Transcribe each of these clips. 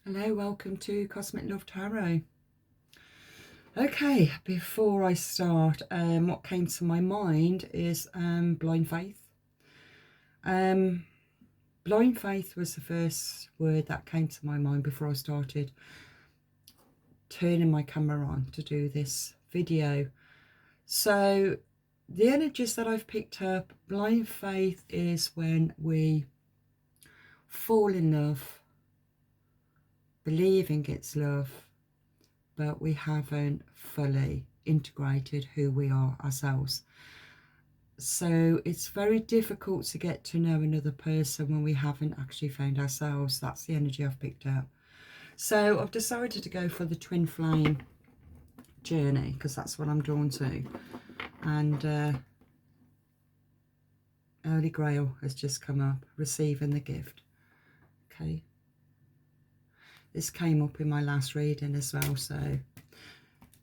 Hello, welcome to Cosmic Love Tarot. Okay, before I start, what came to my mind is blind faith. Blind faith was the first word that came to my mind before I started turning my camera on to do this video. So the energies that I've picked up, blind faith is when we fall in love, believing it's love, but we haven't fully integrated who we are ourselves. So it's very difficult to get to know another person when we haven't actually found ourselves. That's the energy I've picked up. So I've decided to go for the twin flame journey because that's what I'm drawn to. And Early Grail has just come up, receiving the gift. Okay. This came up in my last reading as well, so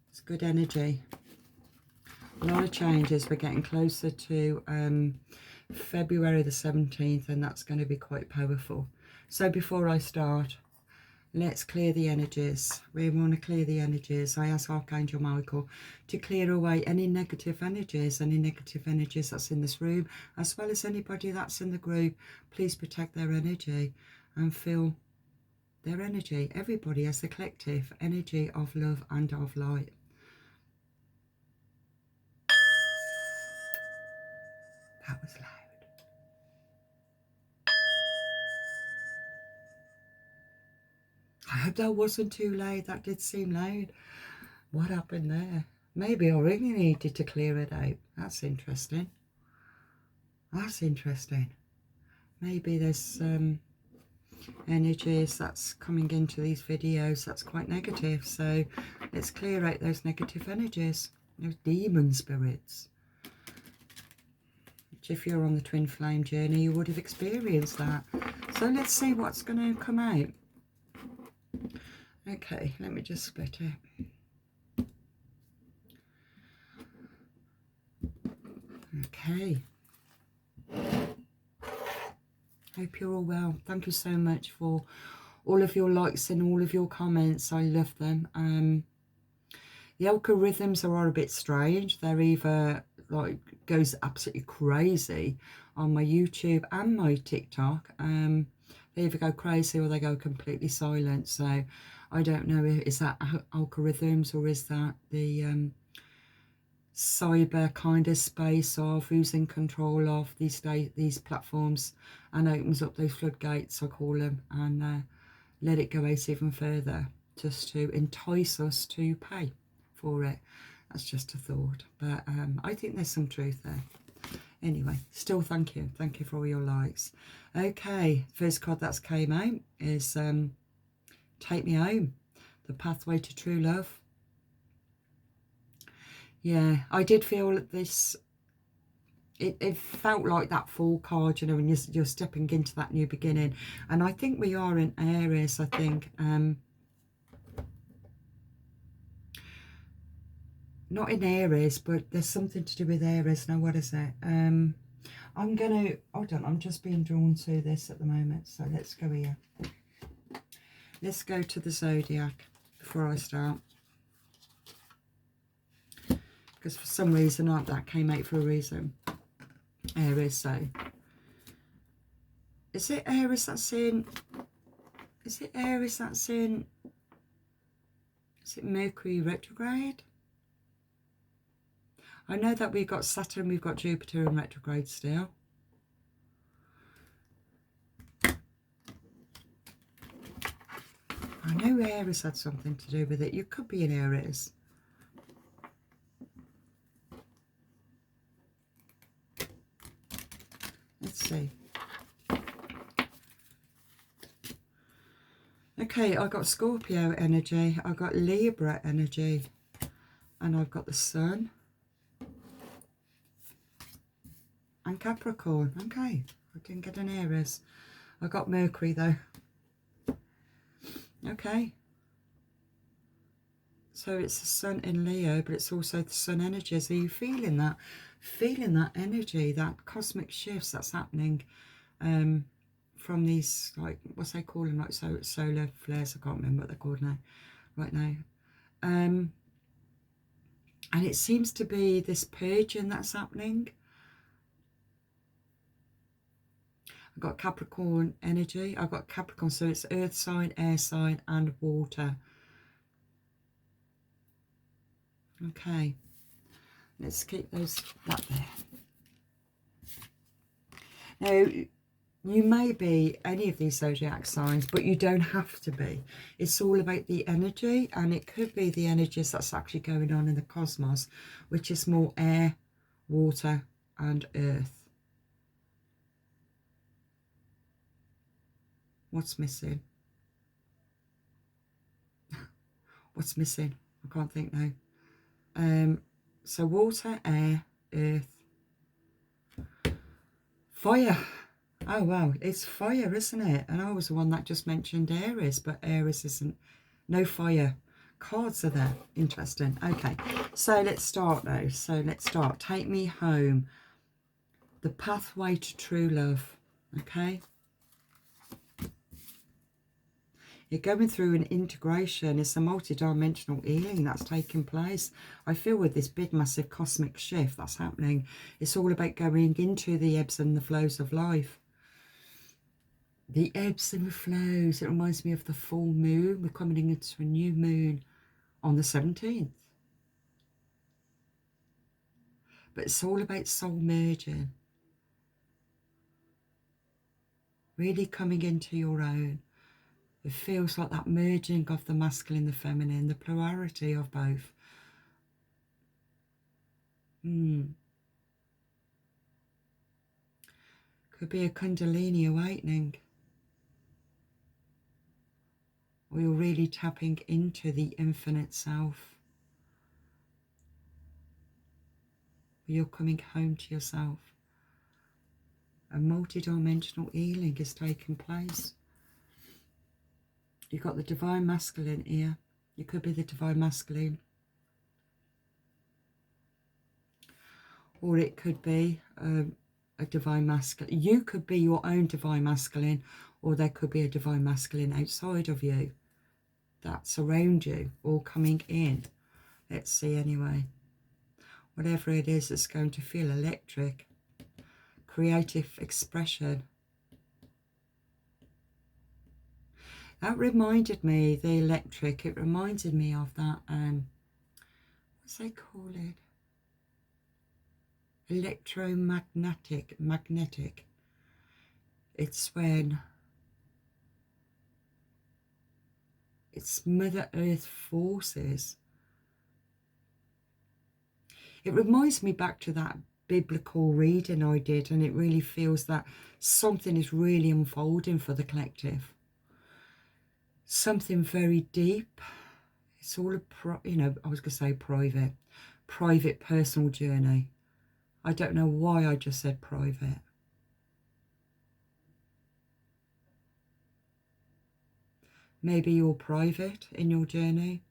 it's good energy. A lot of changes. We're getting closer to February the 17th, and that's going to be quite powerful. So before I start, let's clear the energies. We want to clear the energies. I ask Archangel Michael to clear away any negative energies that's in this room, as well as anybody that's in the group. Please protect their energy and feel their energy. Everybody has the collective energy of love and of light. That was loud. I hope that wasn't too loud. That did seem loud. What happened there? Maybe I really needed to clear it out. That's interesting. That's interesting. Maybe there's energies that's coming into these videos that's quite negative. So let's clear out those negative energies, those demon spirits. Which if you're on the twin flame journey, you would have experienced that. So let's see what's going to come out. Okay, let me just split it. Okay. Hope you're all well. Thank you so much for all of your likes and all of your comments. I love them. The algorithms are a bit strange. They're either like goes absolutely crazy on my YouTube and my TikTok. They either go crazy or they go completely silent. So I don't know, is that algorithms or is that the cyber kind of space of who's in control of these platforms and opens up those floodgates, I call them, and let it go out even further just to entice us to pay for it. That's just a thought, but I think there's some truth there. Anyway, still thank you for all your likes. Okay, first card that's came out is Take Me Home, the pathway to true love. Yeah, I did feel that this, it felt like that Fool card, you know, when you're stepping into that new beginning. And I think we are in Aries, I think. Not in Aries, but there's something to do with Aries. Now, what is it? I'm going to, hold on, I'm just being drawn to this at the moment. So let's go here. Let's go to the Zodiac before I start. Because for some reason that came out for a reason. Aries, so is it Aries that's in, is it Mercury retrograde? I know that we've got Saturn, we've got Jupiter in retrograde still. I know Aries had something to do with it. You could be in Aries. Let's see. Okay, I got Scorpio energy, I got Libra energy, and I've got the Sun and Capricorn. Okay, I didn't get an Aries. I got Mercury though. Okay. So it's the Sun in Leo, but it's also the Sun energy. So you're feeling that? Feeling that energy, that cosmic shifts that's happening from these, like, what's they call them, like solar flares. I can't remember what they're called now, right now. And it seems to be this purging that's happening. I've got Capricorn energy. I've got Capricorn, so it's earth sign, air sign, and water. Okay, let's keep that there. Now, you may be any of these zodiac signs, but you don't have to be. It's all about the energy, and it could be the energies that's actually going on in the cosmos, which is more air, water, and earth. What's missing? What's missing? I can't think now. So water, air, earth, fire. Oh, wow, it's fire, isn't it? And I was the one that just mentioned Aries, but Aries isn't. No fire. Cards are there. Interesting. Okay, so let's start though. So let's start. Take me home. The pathway to true love. Okay. You're going through an integration. It's a multi-dimensional healing that's taking place. I feel with this big, massive cosmic shift that's happening, it's all about going into the ebbs and the flows of life. The ebbs and the flows. It reminds me of the full moon. We're coming into a new moon on the 17th. But it's all about soul merging. Really coming into your own. It feels like that merging of the masculine, the feminine, the plurality of both. Could be a Kundalini awakening. Or you're really tapping into the infinite self. You're coming home to yourself. A multi-dimensional healing is taking place. You've got the divine masculine here. You could be the divine masculine. Or it could be a divine masculine. You could be your own divine masculine, or there could be a divine masculine outside of you that's around you, all coming in. Let's see anyway. Whatever it is, it's going to feel electric. Creative expression. That reminded me, the electric, it reminded me of that, what's they call it? Magnetic. It's when it's Mother Earth forces. It reminds me back to that biblical reading I did, and it really feels that something is really unfolding for the collective. Something very deep. It's all I was going to say private personal journey. I don't know why I just said private. Maybe you're private in your journey,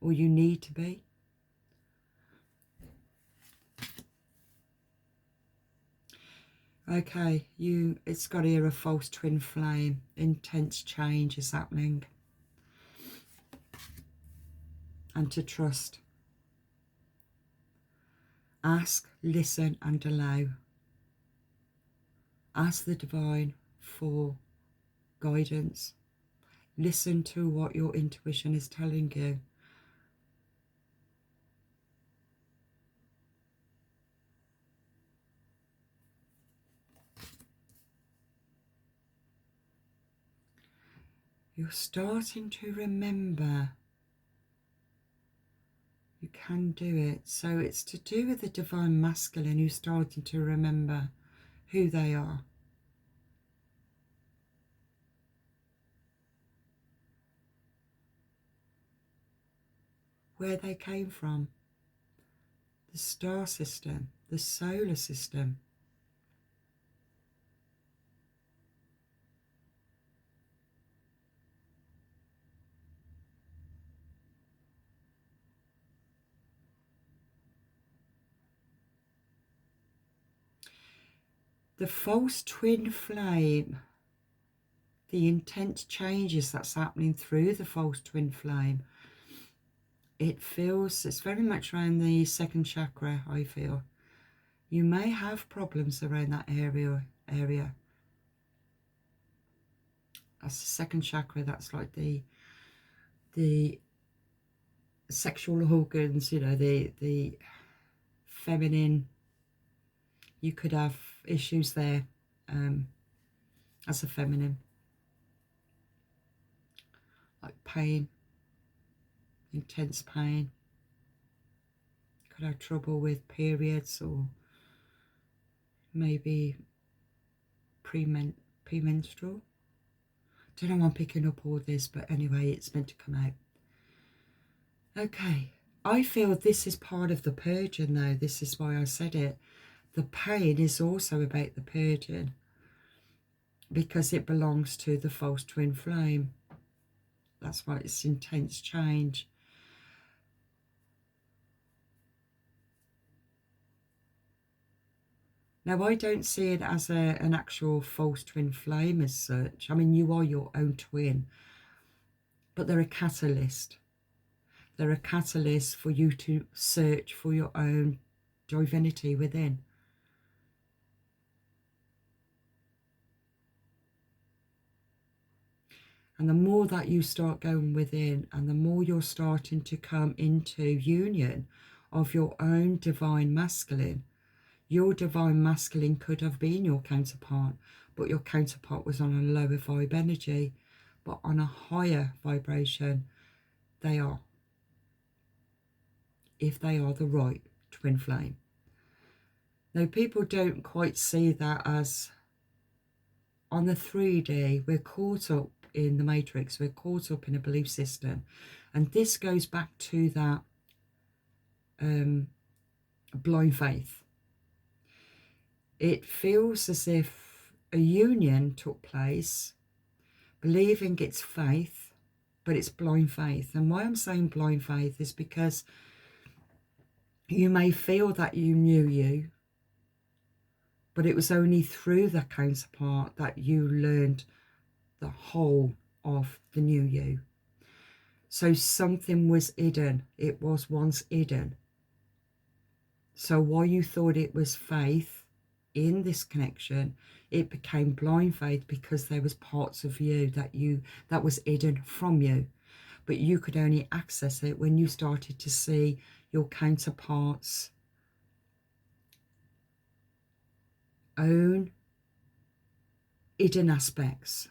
or you need to be. Okay, it's got here a false twin flame. Intense change is happening. And to trust. Ask, listen, and allow. Ask the divine for guidance. Listen to what your intuition is telling you. You're starting to remember. You can do it. So it's to do with the divine masculine who's starting to remember who they are. Where they came from. The star system, the solar system. The false twin flame, the intense changes that's happening through the false twin flame, it feels, it's very much around the second chakra, I feel. You may have problems around that area. That's the second chakra, that's like the sexual organs, you know, the feminine. You could have issues there as a feminine, like pain, intense pain. Could have trouble with periods, or maybe premenstrual. Don't know why I'm picking up all this, but anyway, it's meant to come out. Okay, I feel this is part of the purging though. This is why I said it. The pain is also about the purging, because it belongs to the false twin flame. That's why it's intense change. Now, I don't see it as an actual false twin flame as such. I mean, you are your own twin, but they're a catalyst. They're a catalyst for you to search for your own divinity within. And the more that you start going within, and the more you're starting to come into union of your own divine masculine. Your divine masculine could have been your counterpart, but your counterpart was on a lower vibe energy. But on a higher vibration, they are, if they are the right twin flame. Now, people don't quite see that as, on the 3D, we're caught up in the matrix, we're caught up in a belief system. And this goes back to that blind faith. It feels as if a union took place, believing it's faith, but it's blind faith. And why I'm saying blind faith is because you may feel that you knew you, but it was only through the counterpart that you learned the whole of the new you. So something was hidden. It was once hidden. So while you thought it was faith in this connection, it became blind faith, because there was parts of you that was hidden from you. But you could only access it when you started to see your counterparts' own hidden aspects.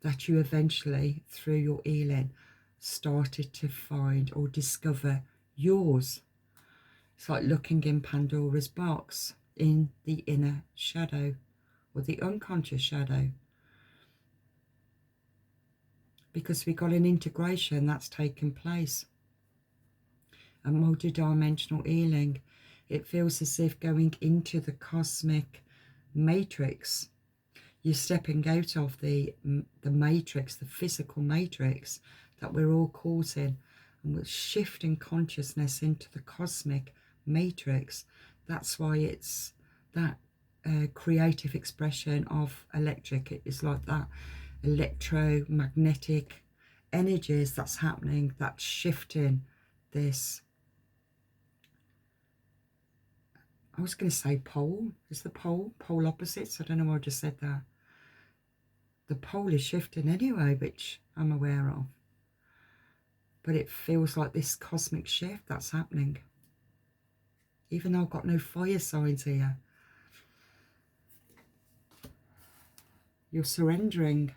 That you eventually, through your healing, started to find or discover yours. It's like looking in Pandora's box, in the inner shadow, or the unconscious shadow. Because we got an integration that's taken place. A multidimensional healing. It feels as if going into the cosmic matrix. You're stepping out of the matrix, the physical matrix that we're all caught in, and we're shifting consciousness into the cosmic matrix. That's why it's that creative expression of electric. It is like that electromagnetic energies that's happening, that's shifting this. I was going to say pole. Is the pole opposites? I don't know why I just said that. The pole is shifting anyway, which I'm aware of. But it feels like this cosmic shift that's happening. Even though I've got no fire signs here. You're surrendering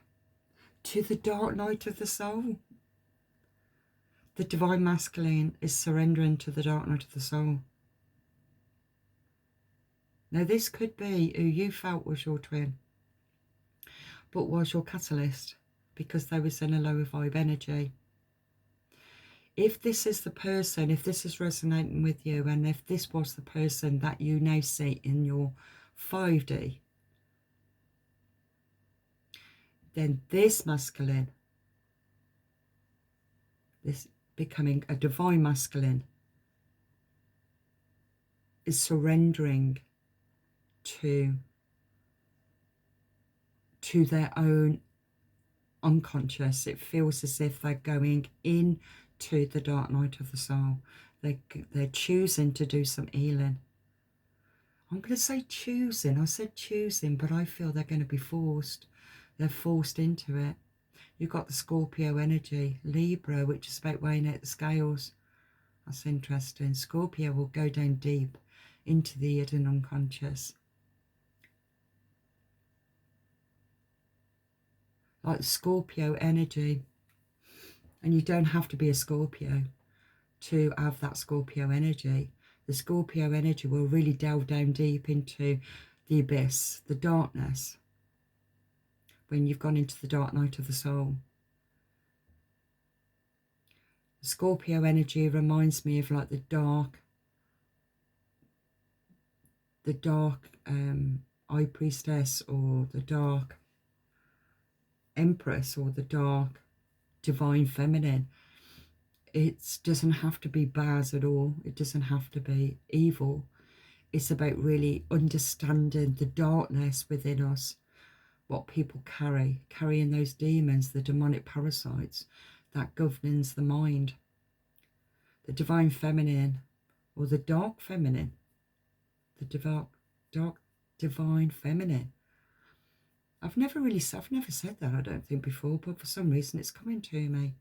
to the dark night of the soul. The divine masculine is surrendering to the dark night of the soul. Now, this could be who you felt was your twin, but was your catalyst, because they was in a lower vibe energy. If this is the person, if this is resonating with you, and if this was the person that you now see in your 5D, then this masculine, this becoming a divine masculine, is surrendering to their own unconscious. It feels as if they're going into the dark night of the soul. They're choosing to do some healing. I'm going to say choosing. I said choosing, but I feel they're going to be forced. They're forced into it. You've got the Scorpio energy, Libra, which is about weighing out the scales. That's interesting. Scorpio will go down deep into the hidden unconscious. Like Scorpio energy. And you don't have to be a Scorpio to have that Scorpio energy. The Scorpio energy will really delve down deep into the abyss, the darkness, when you've gone into the dark night of the soul. The Scorpio energy reminds me of like the dark High Priestess, or the dark Empress, or the dark Divine Feminine. It doesn't have to be bad at all. It doesn't have to be evil. It's about really understanding the darkness within us, what people carrying those demons, the demonic parasites that governs the mind. The Divine Feminine, or the Dark Feminine, the dark Divine Feminine. I've never said that, I don't think, before, but for some reason it's coming to me.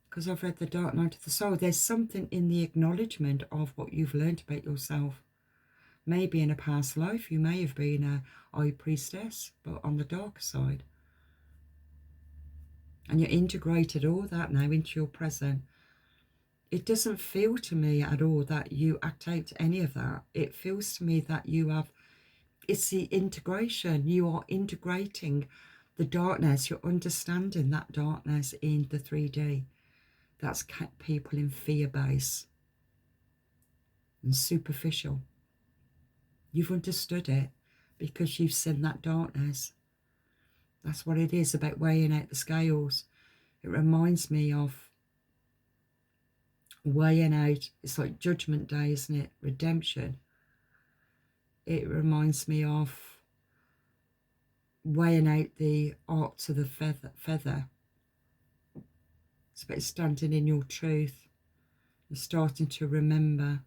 Because I've read The Dark Night of the Soul. There's something in the acknowledgement of what you've learned about yourself. Maybe in a past life you may have been a High Priestess, but on the darker side. And you integrated all that now into your present. It doesn't feel to me at all that you act out any of that. It feels to me that you have, it's the integration. You are integrating the darkness. You're understanding that darkness in the 3D. That's kept people in fear base and superficial. You've understood it because you've seen that darkness. That's what it is about weighing out the scales. It reminds me of weighing out, it's like Judgment Day, isn't it? Redemption. It reminds me of weighing out the arcs of the feather. It's about standing in your truth. You're starting to remember.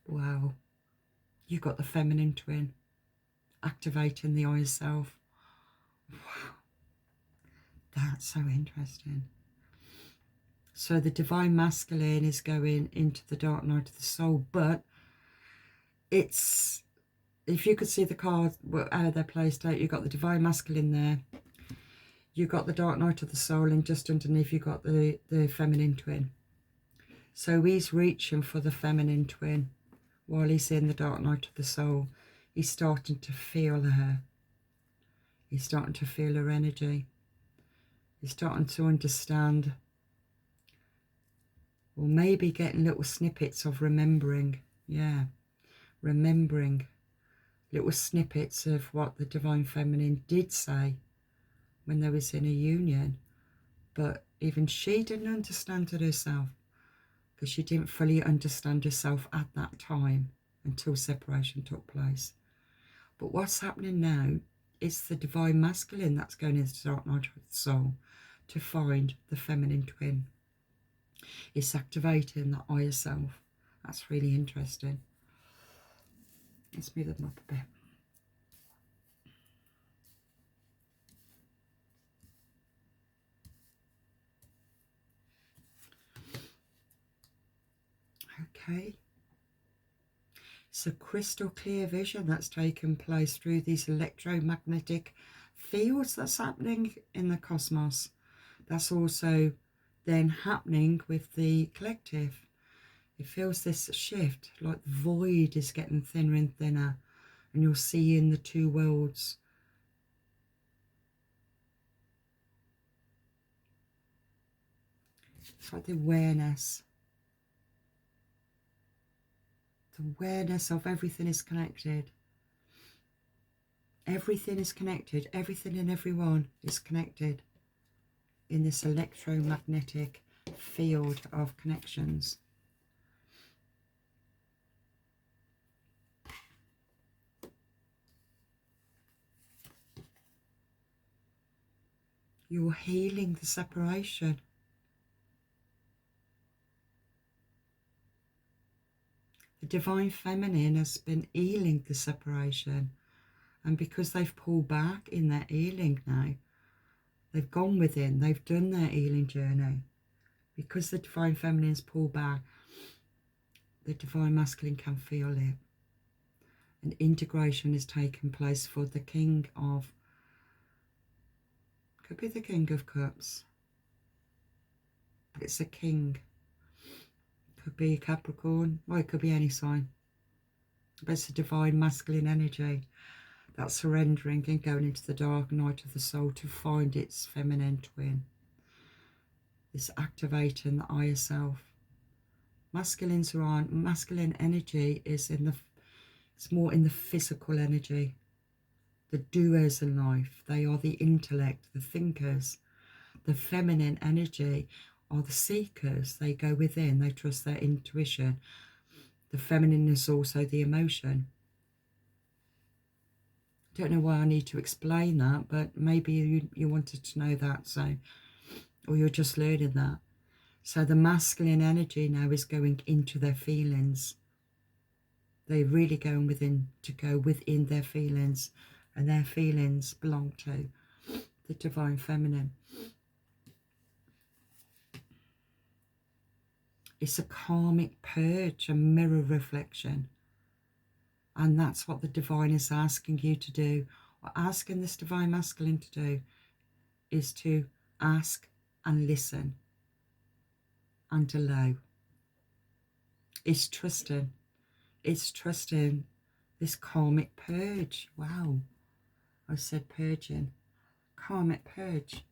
Wow. You got the feminine twin activating the higher self. Wow. That's so interesting. So the divine masculine is going into the dark night of the soul, but it's, if you could see the cards, how they're placed out, you've got the divine masculine there, you've got the dark night of the soul, and just underneath you've got the feminine twin. So he's reaching for the feminine twin while he's in the dark night of the soul. He's starting to feel her. He's starting to feel her energy. He's starting to understand, or maybe getting little snippets of remembering. Yeah, remembering little snippets of what the divine feminine did say when they was in a union. But even she didn't understand it herself, because she didn't fully understand herself at that time until separation took place. But what's happening now, it's the divine masculine that's going into the dark night of the soul to find the feminine twin. It's activating that higher self. That's really interesting. Let's move them up a bit. Okay. It's a crystal clear vision that's taken place through these electromagnetic fields that's happening in the cosmos. That's also then happening with the collective. It feels this shift, like the void is getting thinner and thinner, and you're seeing the two worlds. It's like the awareness. The awareness of everything is connected. Everything is connected. Everything and everyone is connected. in this electromagnetic field of connections. You're healing the separation. The Divine Feminine has been healing the separation. And because they've pulled back in their healing now, they've gone within, they've done their healing journey. Because the Divine Feminine's pulled back, the Divine Masculine can feel it. And integration is taking place for the King of, could be the King of Cups, but it's a King. Could be Capricorn, well, it could be any sign. But it's a Divine Masculine energy that's surrendering and going into the dark night of the soul to find its feminine twin. It's activating the higher self. Masculines are on, masculine energy is in the, it's more in the physical energy. The doers in life, they are the intellect, the thinkers. The feminine energy are the seekers. They go within, they trust their intuition. The feminine is also the emotion. Don't know why I need to explain that, but maybe you wanted to know that, so, or you're just learning that. So the masculine energy now is going into their feelings. They're really going within, to go within their feelings, and their feelings belong to the Divine Feminine. It's a karmic purge, a mirror reflection. And that's what the Divine is asking you to do, or asking this Divine Masculine to do, is to ask and listen and allow. It's trusting. It's trusting this karmic purge. Wow. I said purging. Karmic purge.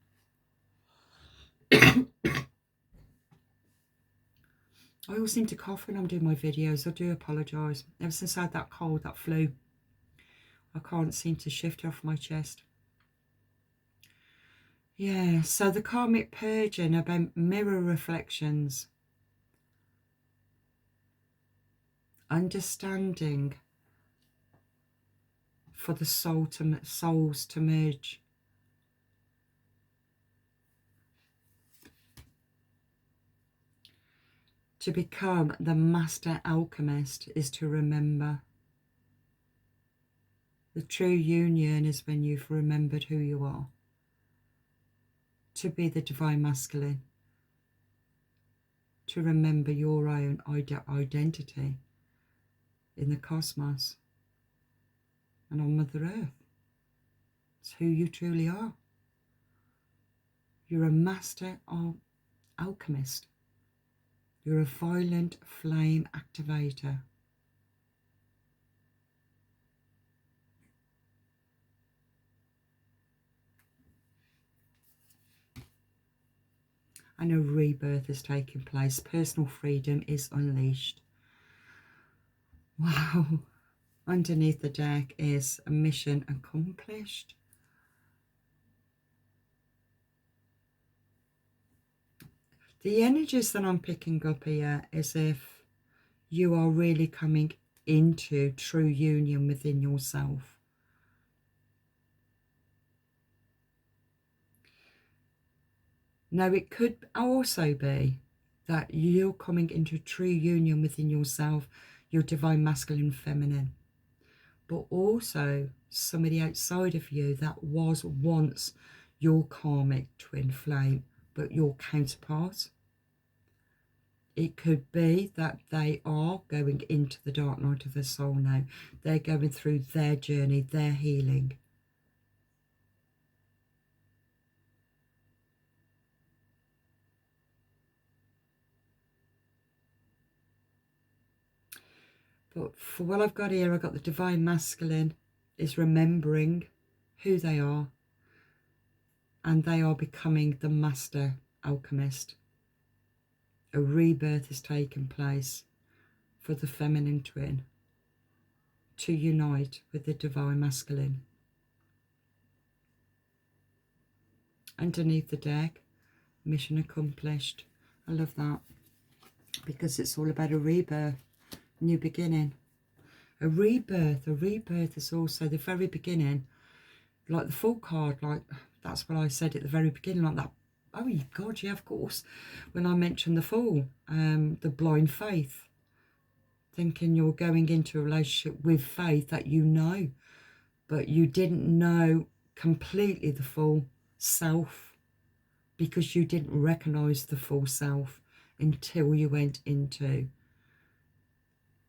I always seem to cough when I'm doing my videos. I do apologise. Ever since I had that cold, that flu, I can't seem to shift off my chest. Yeah, so the karmic purging about mirror reflections. Understanding for the souls to merge. To become the master alchemist is to remember. The true union is when you've remembered who you are. To be the Divine Masculine. To remember your own identity in the cosmos and on Mother Earth. It's who you truly are. You're a master alchemist. You're a violent flame activator. And a rebirth is taking place. Personal freedom is unleashed. Wow. Underneath the deck is a mission accomplished. The energies that I'm picking up here is if you are really coming into true union within yourself. Now, it could also be that you're coming into true union within yourself, your Divine Masculine Feminine, but also somebody outside of you that was once your karmic twin flame, but your counterpart. It could be that they are going into the dark night of their soul now. They're going through their journey, their healing. But for what I've got here, I've got the Divine Masculine is remembering who they are. And they are becoming the master alchemist. A rebirth is taking place for the feminine twin to unite with the Divine Masculine. Underneath the deck, mission accomplished. I love that, because it's all about a rebirth, new beginning. A rebirth is also the very beginning, like the Fool card, like that's what I said at the very beginning, like that. Oh God, yeah, of course. When I mentioned the Fool, the blind faith, thinking you're going into a relationship with faith that you know, but you didn't know completely the full self, because you didn't recognize the full self until you went into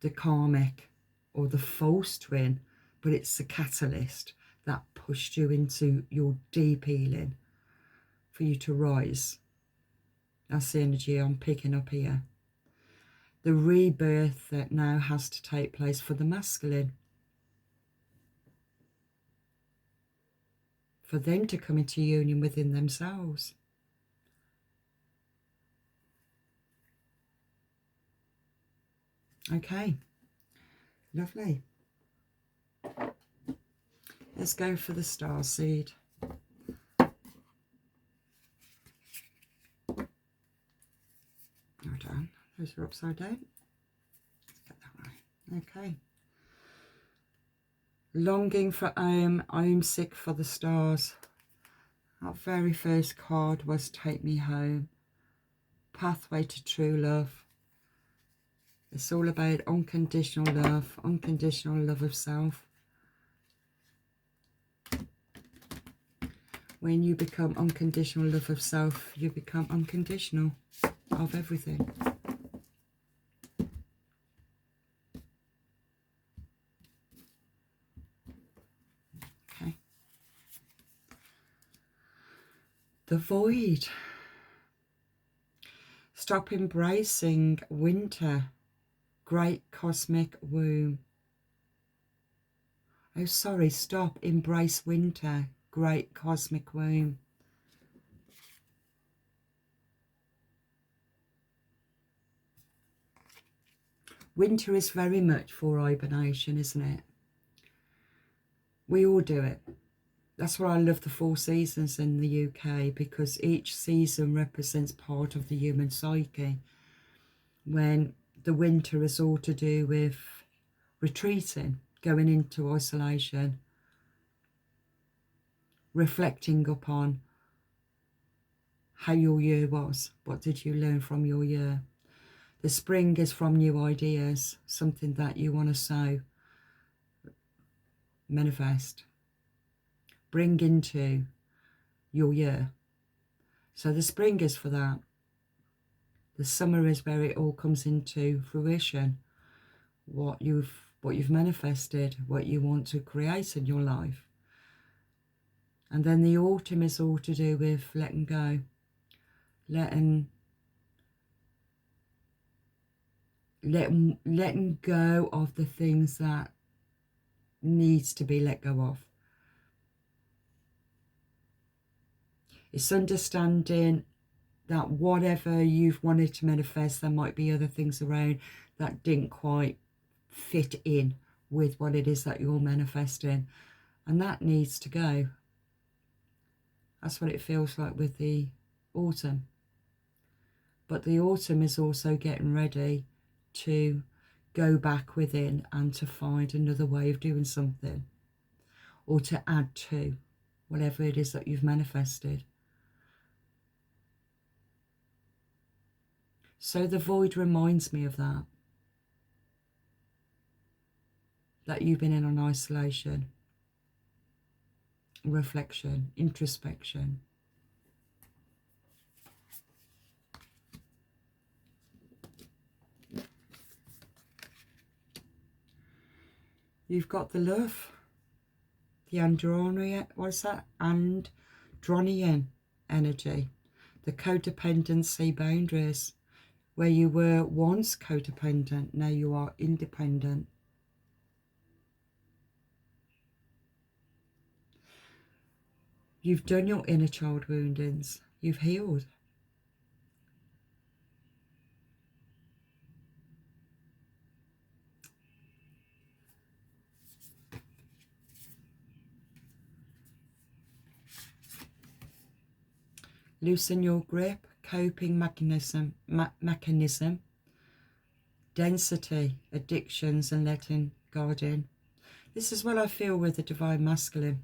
the karmic or the false twin. But it's the catalyst that pushed you into your deep healing for you to rise. That's the energy I'm picking up here. The rebirth that now has to take place for the masculine, for them to come into union within themselves. Okay, lovely. Let's go for the star seed. Hold on, those are upside down. Let's get that right. Okay. Longing for I'm sick for the stars. Our very first card was Take Me Home. Pathway to True Love. It's all about unconditional love of self. When you become unconditional love of self, you become unconditional of everything. Okay. The void. Stop embracing winter. Great cosmic womb. Oh, sorry, stop. Embrace winter. Great cosmic womb. Winter is very much for hibernation, isn't it? We all do it. That's why I love the 4 seasons in the UK, because each season represents part of the human psyche. When the winter is all to do with retreating, going into isolation, reflecting upon how your year was. What did you learn from your year? The spring is from new ideas, something that you want to sow, manifest, bring into your year. So the spring is for that. The summer is where it all comes into fruition. What you've manifested, what you want to create in your life. And then the autumn is all to do with letting go, letting go of the things that needs to be let go of. It's understanding that whatever you've wanted to manifest, there might be other things around that didn't quite fit in with what it is that you're manifesting, and that needs to go. That's what it feels like with the autumn. But the autumn is also getting ready to go back within and to find another way of doing something, or to add to whatever it is that you've manifested. So the void reminds me of that you've been in isolation, reflection, introspection. You've got the love, the andronian, what's that? Andronian energy, the codependency boundaries, where you were once codependent, now you are independent. You've done your inner child woundings, you've healed. Loosen your grip, coping mechanism, density, addictions, and letting God in. This is what I feel with the Divine Masculine.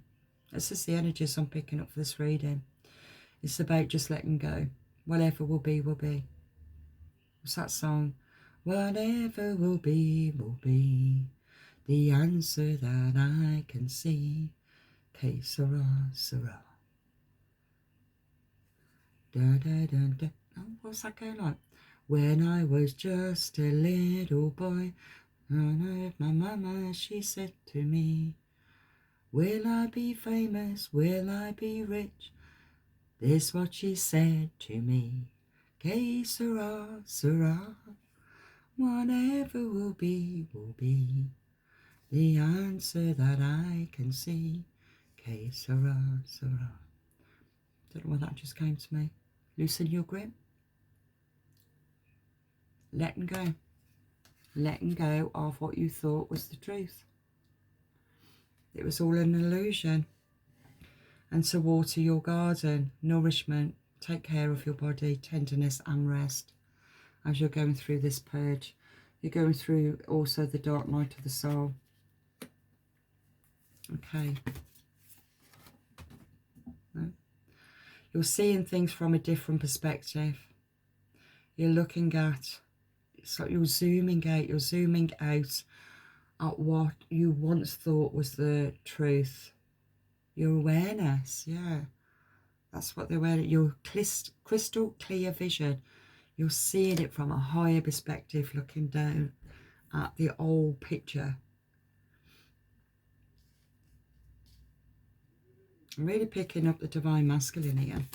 This is the energies I'm picking up for this reading. It's about just letting go. Whatever will be, will be. What's that song? Whatever will be, will be. The answer that I can see. Que sera, sera. Da, da, da, da. Oh, what's that going like? When I was just a little boy, my mama, she said to me, will I be famous? Will I be rich? This what she said to me. Que sera, sera. Whatever will be, will be. The answer that I can see. Que sera, sera. Don't know why that just came to me. Loosen your grip. Letting go. Letting go of what you thought was the truth. It was all an illusion. And to water your garden, nourishment, take care of your body, tenderness and rest. As you're going through this purge, you're going through also the dark night of the soul. Okay. No? You're seeing things from a different perspective. You're looking at, it's like you're zooming out at what you once thought was the truth. Your awareness, yeah. That's what they're wearing. Your crystal clear vision. You're seeing it from a higher perspective, looking down at the old picture. I'm really picking up the Divine Masculine here.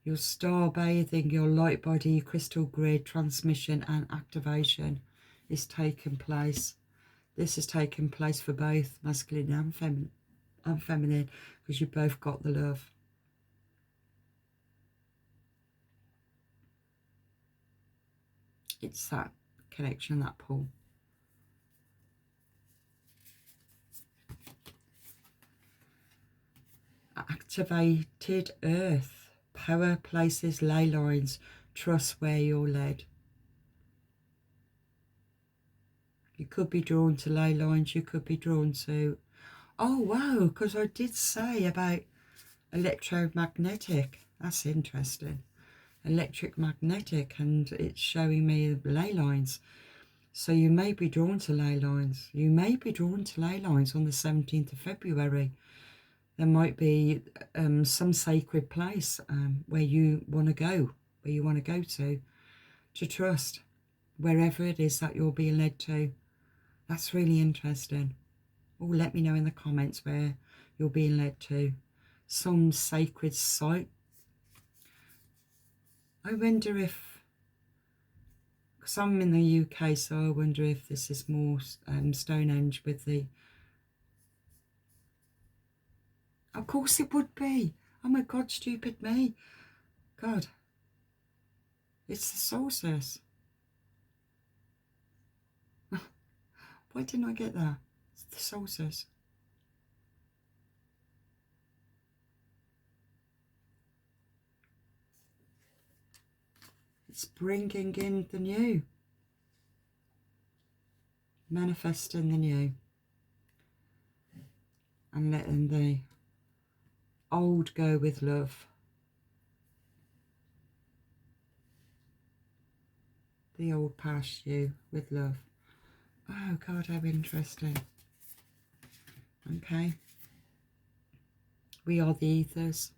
Your star bathing, your light body, crystal grid transmission and activation is taking place. This has taken place for both masculine and feminine, because you both got the love. It's that connection, that pull. Activated earth, power, places, ley lines, trust where you're led. You could be drawn to ley lines, you could be drawn to, oh wow, because I did say about electromagnetic. That's interesting. Electric magnetic, and it's showing me ley lines. So you may be drawn to ley lines. You may be drawn to ley lines on the 17th of February. There might be some sacred place where you want to go, to trust, wherever it is that you're being led to. That's really interesting. Oh, let me know in the comments where you're being led to. Some sacred site. I wonder if, because I'm in the UK, so I wonder if this is more Stonehenge with the... Of course it would be. Oh my God, stupid me. God. It's the solstice. Why didn't I get that? It's the solstice. It's bringing in the new. Manifesting the new. And letting the old go with love. The old past you with love. Oh God, how interesting. Okay. We are the ethers.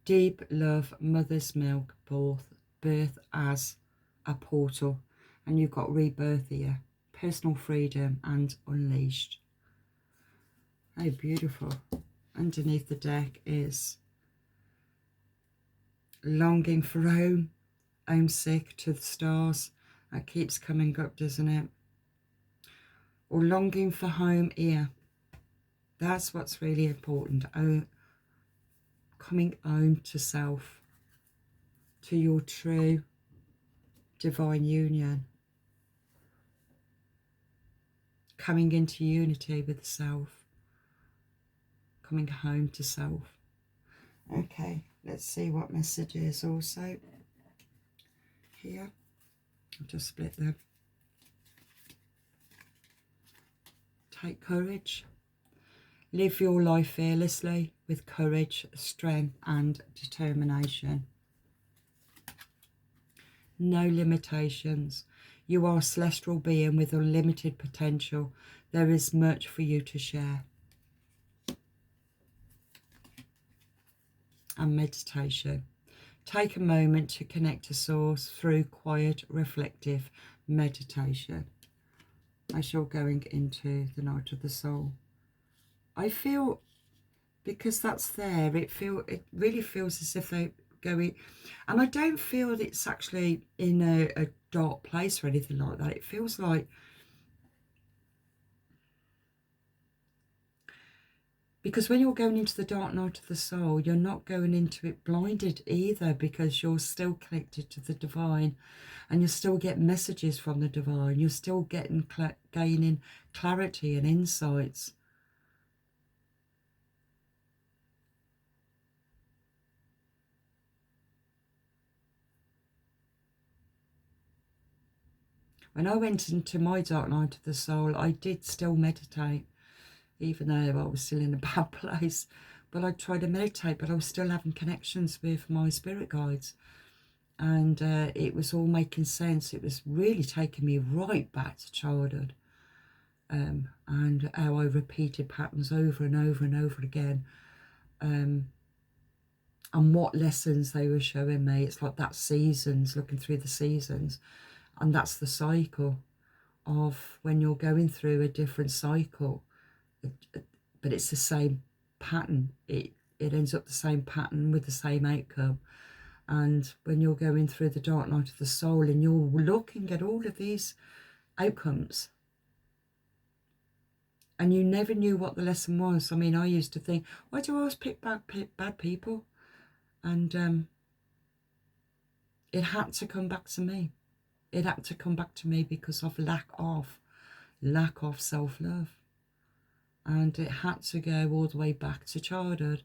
Deep love, mother's milk, birth as a portal. And you've got rebirth here. Personal freedom and unleashed. How beautiful. Underneath the deck is longing for home. Homesick to the stars. That keeps coming up, doesn't it? Or longing for home here. That's what's really important. Oh, coming home to self, to your true divine union. Coming into unity with the self. coming home to self. Okay, let's see what message is also here. I'll just split them. Take courage. Live your life fearlessly with courage, strength and determination. No limitations. You are a celestial being with unlimited potential. There is much for you to share. And meditation. Take a moment to connect to Source through quiet, reflective meditation as you're going into the night of the soul. I feel, because that's there, it really feels as if they're going, and I don't feel that it's actually in a dark place or anything like that. It feels like, because when you're going into the dark night of the soul, you're not going into it blinded either, because you're still connected to the divine and you still get messages from the divine. You're still getting gaining clarity and insights. When I went into my dark night of the soul, I did still meditate, even though I was still in a bad place. But I tried to meditate, but I was still having connections with my spirit guides. And it was all making sense. It was really taking me right back to childhood. And how I repeated patterns over and over and over again. And what lessons they were showing me. It's like that seasons, looking through the seasons. And that's the cycle of when you're going through a different cycle. But it's the same pattern. It ends up the same pattern with the same outcome. And when you're going through the dark night of the soul and you're looking at all of these outcomes, and you never knew what the lesson was. I mean, I used to think, why do I always pick bad people? And it had to come back to me. It had to come back to me because of lack of self-love. And it had to go all the way back to childhood.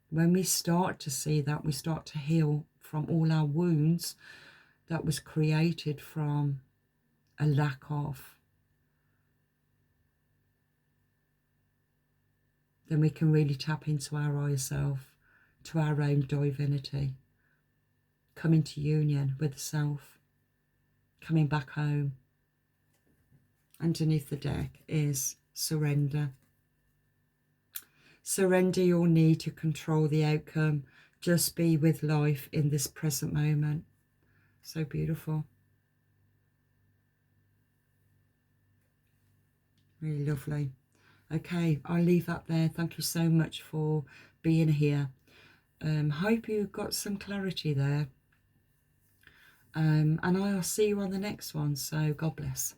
When we start to see that, we start to heal from all our wounds that was created from a lack of. Then we can really tap into our higher self, to our own divinity, come into union with the self, coming back home. Underneath the deck is surrender. Surrender your need to control the outcome. Just be with life in this present moment. So beautiful. Really lovely. Okay, I'll leave that there. Thank you so much for being here. Hope you got some clarity there. And I'll see you on the next one. So God bless.